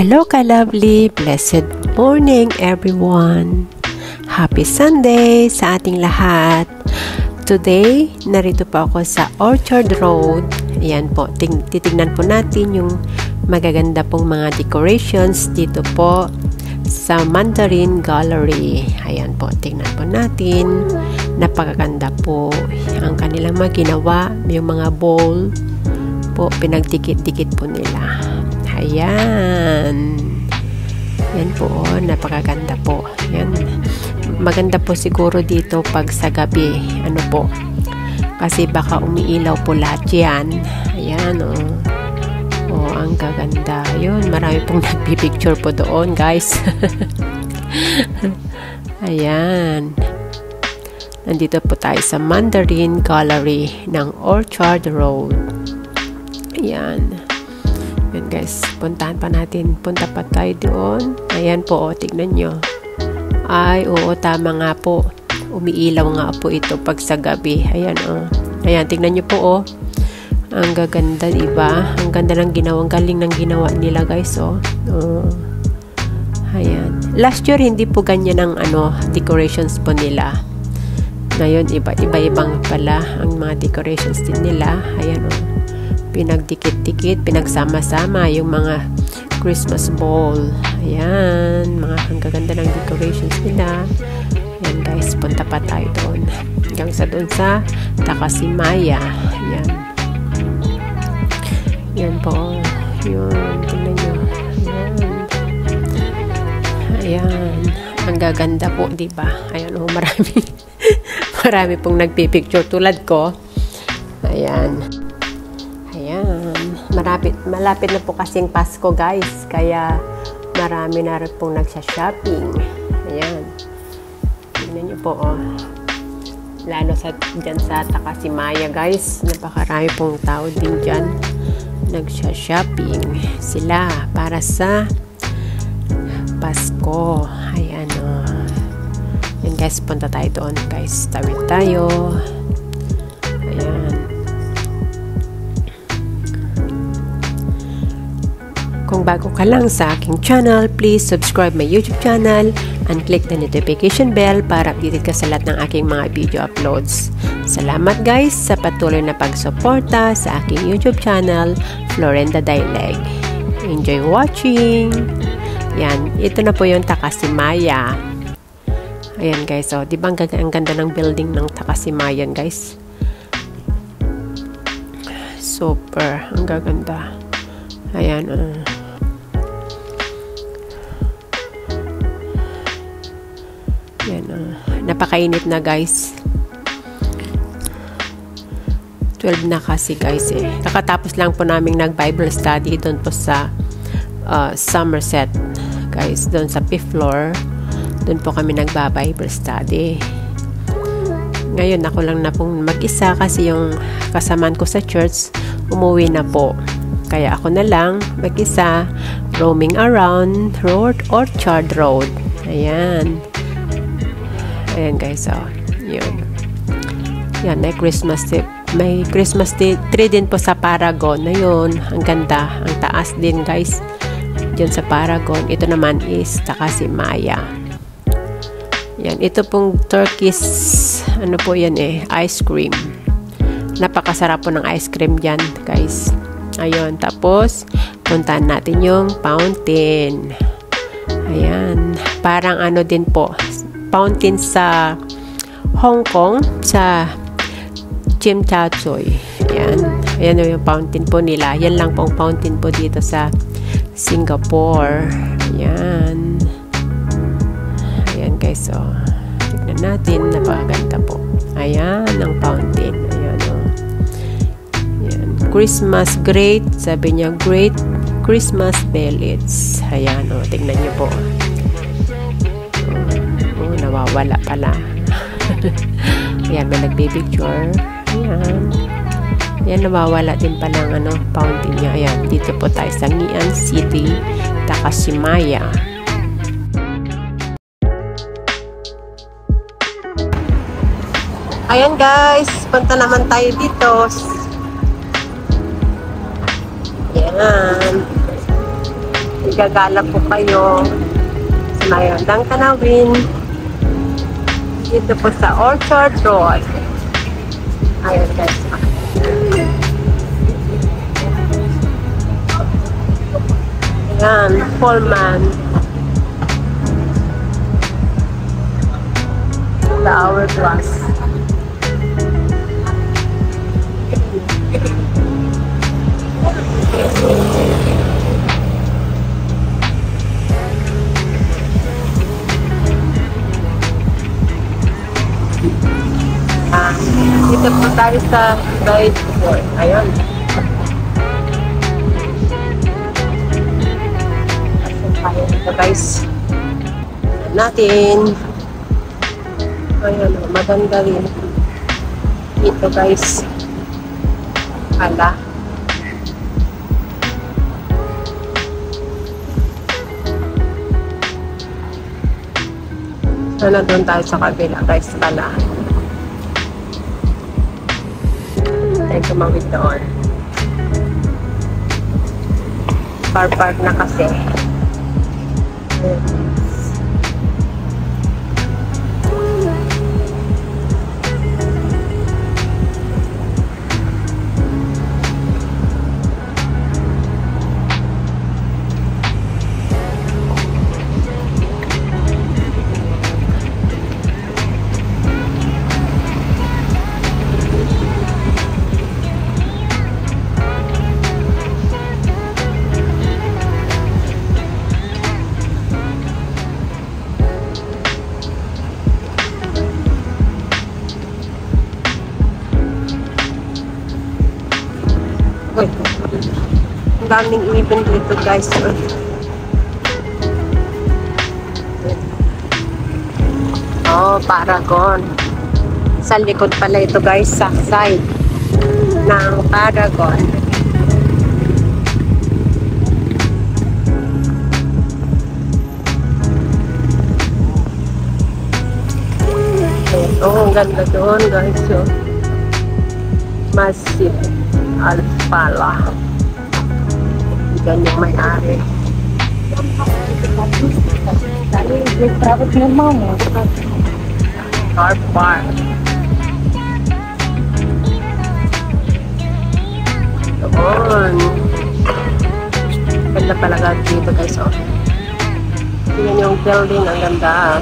Hello ka-lovely, blessed morning everyone. Happy Sunday sa ating lahat. Today, narito po ako sa Orchard Road. Ayan po, titignan po natin yung magaganda pong mga decorations dito po sa Mandarin Gallery. Ayan po, tingnan po natin. Napakaganda po ang kanilang maginawa, yung mga bowl po, pinagdikit-dikit po nila. Ayan. Yan po, napakaganda po. Yan. Maganda po siguro dito pag sa gabi. Ano po? Kasi baka umiilaw po lahat yan. Ayan, oh. Oh, ang gaganda. Yun, marami pong nagpipicture po doon, guys. Ayan. Nandito po tayo sa Mandarin Gallery ng Orchard Road. Ayan. Yan guys, puntahan pa natin. Punta pa tayo doon. Ayan po, oh, tignan nyo. Ay, oo, tama nga po. Umiilaw nga po ito pag sa gabi. Ayan, oh. Ayan, tignan nyo po, oh. Ang gaganda, diba? Ang ganda ng ginawang galing ng ginawa nila, guys, oh. Oh. Ayan. Last year, hindi po ganyan ang, decorations po nila. Ngayon, iba-ibang pala ang mga decorations din nila. Ayan, oh. Pinagdikit-dikit, pinagsama-sama yung mga Christmas ball. Ayan, mga ang gaganda ng decorations nila. Ayan guys, punta pa tayo doon. Hanggang sa doon sa Takasimaya. Ayan. Ayan po. Yun, tingnan nyo. Ayan. Ayan. Ang gaganda po, diba? Ayan, oh, marami. Marami pong nagpipicture tulad ko. Ayan. Ayan, malapit na po kasing Pasko guys, kaya marami na rin pong nagsha-shopping. Ayan, tignan nyo po, oh. Lalo dyan sa Takasimaya guys, napakarami pong tao din dyan nagsha-shopping sila para sa Pasko. Ayan, oh. Ayan guys, punta tayo doon guys, tawid tayo. Ayan. Kung bago ka lang sa aking channel, please subscribe my YouTube channel and click the notification bell para updated ka sa lahat ng aking mga video uploads. Salamat guys sa patuloy na pagsuporta sa aking YouTube channel, Florenda Dileg. Enjoy watching! Yan, ito na po yung Takasimaya. Ayan guys, oh, di ba ang ganda ng building ng Takasimayan guys? Super, ang gaganda. Ayan, Yan, napakainit na guys. 12 na kasi guys eh. Kakatapos lang po naming nag-Bible study doon po sa Somerset guys. Doon sa 5th floor. Doon po kami nagba-Bible study. Ngayon ako lang na pong mag-isa kasi yung kasamaan ko sa church umuwi na po. Kaya ako na lang mag-isa roaming around Orchard Road. Ayan. Ayan guys, oh. Yun. Yan, may Christmas tree din po sa Paragon. Ayun, ang ganda. Ang taas din guys. Diyan sa Paragon. Ito naman is Takasimaya. Yan, ito pong Turkish, ano po yan eh, ice cream. Napakasarap po ng ice cream dyan guys. Ayun, tapos puntahan natin yung fountain. Ayan, parang ano din po, fountain sa Hong Kong, sa Tsim Sha Tsui. Ayan, ayan yung fountain po nila. Yan lang pong fountain po dito sa Singapore. Ayan. Ayan guys, oh. Tignan natin, napakaganda po. Ayan, ang fountain. Ayan, oh. Ayan. Christmas great, sabi niya, great Christmas bells. Ayan, oh. Tignan niyo po. Oh, nawawala pala. Ayan, may nagpipicture. Ayan. Ayan, nawawala din pala ang fountain niya. Ayan, dito po tayo sa Ngee City, Takasimaya. Ayan guys, punta naman tayo dito. Ayan. igagala po kayo sa mayandang tanawin dito po sa Orchard Road. Ayan guys. Ayan, Pullman. The Hourglass. Dito po tayo sa side board. Ayun. Ayan ito guys. Natin. Ayun, maganda rin. Dito guys. Hala. Sana doon tayo sa kabila guys. Hala. Tayo tumawid doon. Park na kasi. Ang daming event dito guys. Oh, Paragon. Sa likod pala ito guys, sa side ng Paragon. Oh, ang ganda doon guys. So, massive Alpala. Yan yung may-ari. Car park. Doon. Ganda pala dito guys. Oh. Yan yung building. Ang ganda.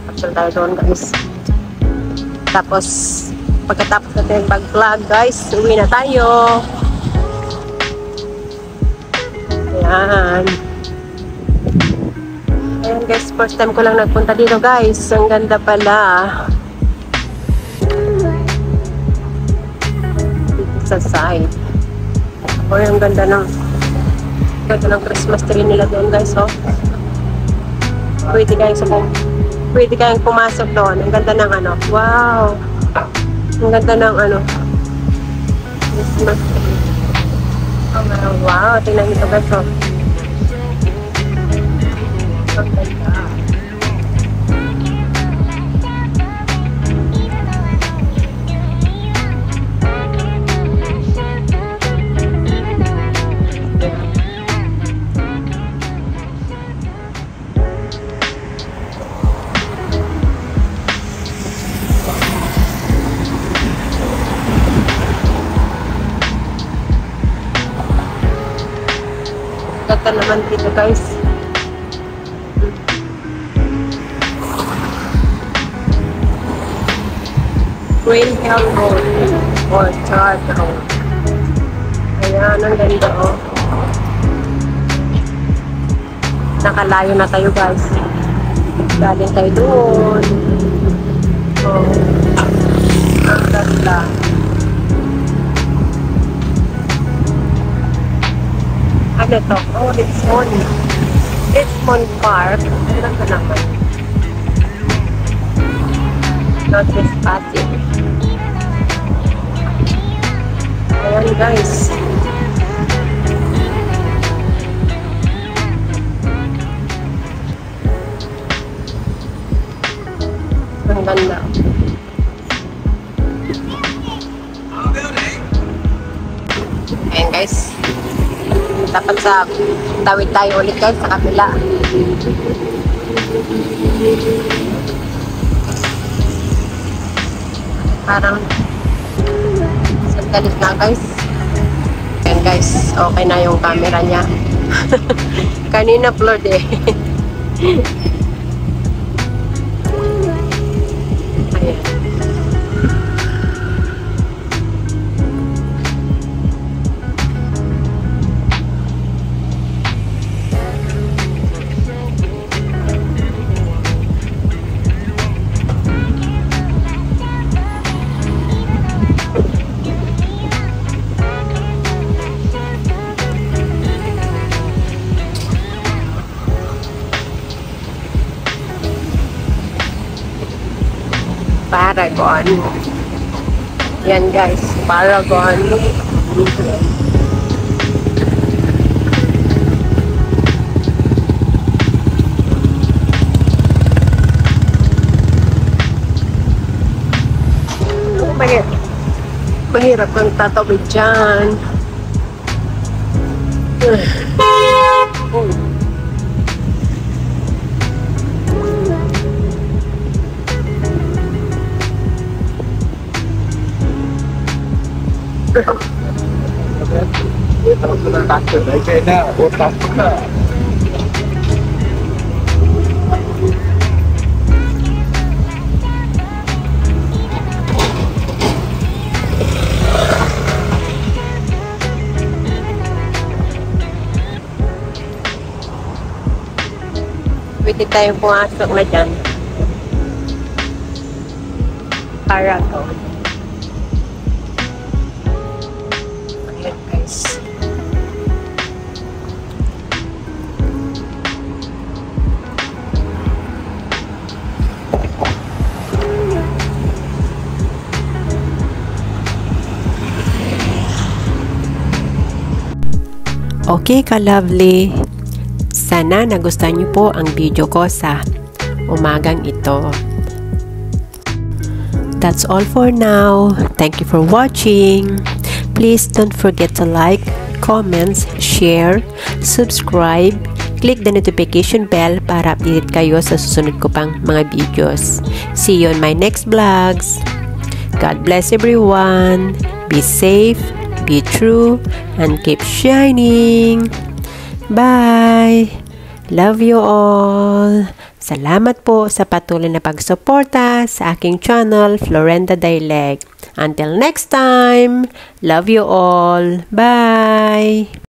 Capture tayo doon guys. Tapos, pagkatapos natin mag-vlog guys, uwi na tayo. Ayan. Ayan guys, first time ko lang nagpunta dito guys. Ang ganda pala. Dito sa side. O, ang ganda ng Christmas tree nila doon guys. Oh. Pwede kayong pumasok doon. Ang ganda ng ano. Wow! Ang ganda ng ano. Christmas tree. Oh, wow! Tingnan nito guys. Oh. Ang ganda. Ganda naman dito guys. Green Hill Road or Chard Road. Ayan, ang ganda oh. Nakalayo na tayo guys. Galing tayo doon. Oh. Ang ganda. Ano to? Oh, Richmond Park. Ano ka naman? Not trespassing. Ayan guys. Ang ganda. Dapat sa tawid tayo ulit guys sa kabila. Parang sandali na guys. Ayan guys, okay na yung camera niya. Kanina upload eh. Ayan. Paragon. Yan guys, Paragon. Mahirap kang tatawid dyan. Pwede tayong pumasok na dyan. Paragon. Ayan guys. Okay ka-lovely. Sana nagustuhan niyo po ang video ko sa umagang ito. That's all for now. Thank you for watching. Please don't forget to like, comments, share, subscribe, click the notification bell para update kayo sa susunod ko pang mga videos. See you on my next vlogs. God bless everyone. Be safe, be true, and keep shining. Bye! Love you all! Salamat po sa patuloy na pagsuporta sa aking channel, Florenda Dialect. Until next time, love you all! Bye!